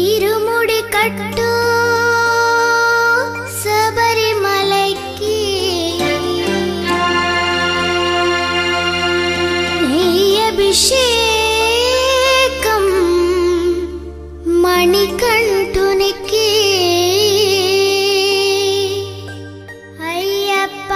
ഇരുമുടി കട്ടു ശബരിമലയ്ക്ക് നെയ്യഭിഷേകം മണികണ്ഠുനിക്ക് അയ്യപ്പ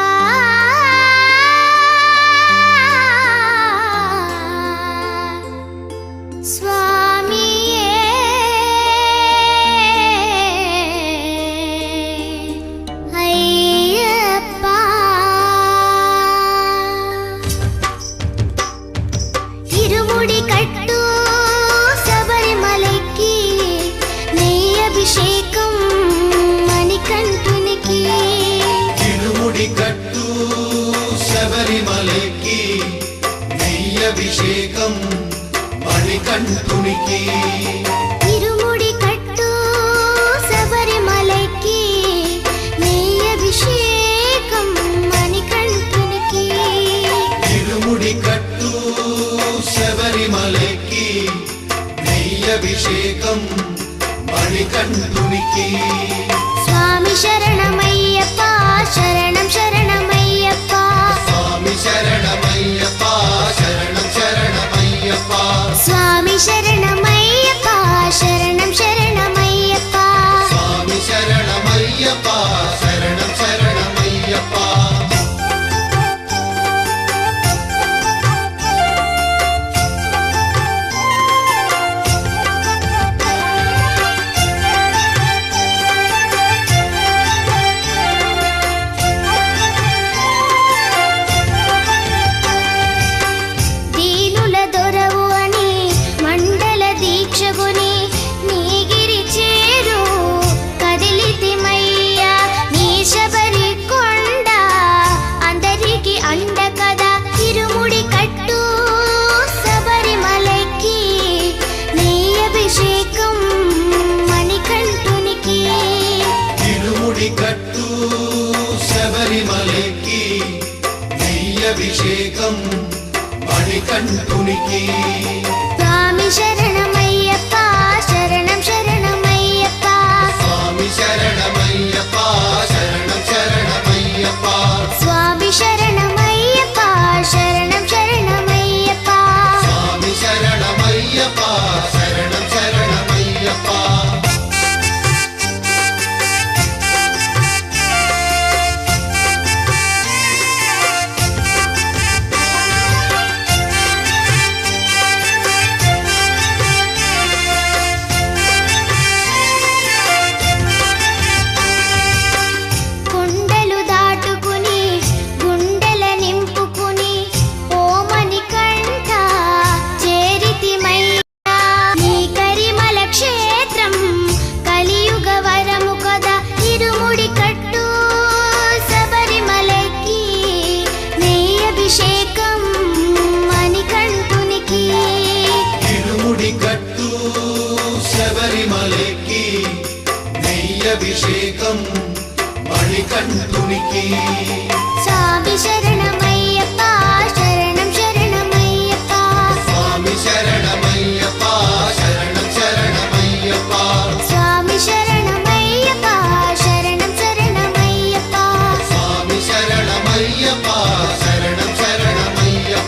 శబరిమలకి నెయ్యభిషేకం మణికంఠునికి ఇరుముడి కట్టు శబరిమలకి నెయ్యభిషేకం మణికంఠునికి ఇరుముడి కట్టు శబరిమలకి నెయ్యభిషేకం మణికంఠునికి స్వామి శరణమయ్యప్ప శరణం శరణమయ్యప్ప స్వామి శరణమయ్యప్ప శరణం శరణమయ్యప్ప స్వామి శరణమయ్యప్ప శరణం శరణమయ్యప్ప స్వామి శరణమయ్యప్ప శరణం శరణమయ్యప్ప శబరిమలకి నెయ్యభిషేకం మణికంఠునికి స్వామి శరణమయ్యప్ప శరణం శరణమయ్యప్ప స్వామి శరణమయ్యప్ప శరణం శరణమయ్యప్ప స్వామి శరణమయ్యప్ప శరణం శరణమయ్యప్ప స్వామి శరణమయ్యప్ప శరణం శరణమయ్యప్ప శబరిమలకి నెయ్యభిషేకం మణికంఠునికి స్వామి శరణమయ్యప్ప శరణం శరణమయ్యప్ప స్వామి శరణమయ్యప్ప శరణం శరణమయ్యప్ప స్వామి శరణమయ్యప్ప శరణం శరణమయ్యప్ప స్వామి శరణమయ్యప్ప శరణం శరణమయ్యప్ప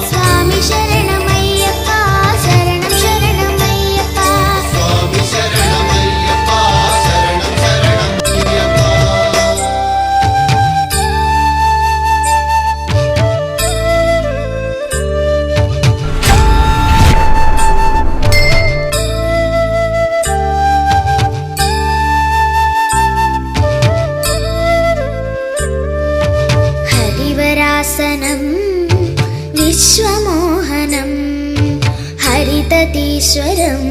స్వామి శరణమయ్యప్ప శరణం శరణమయ్యప్ప స్వామి శరణమయ్యప్ప శరణం శరణమయ్యప్ప హరివరాసనం విశ్వమోహనం హరితటీశ్వరం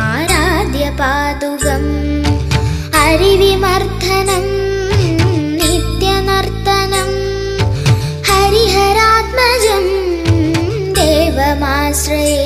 ఆరాధ్య పాదుగం హరివిమర్ధనం నిత్యనర్తనం హరిహరాత్మజం దేవమాశ్రయే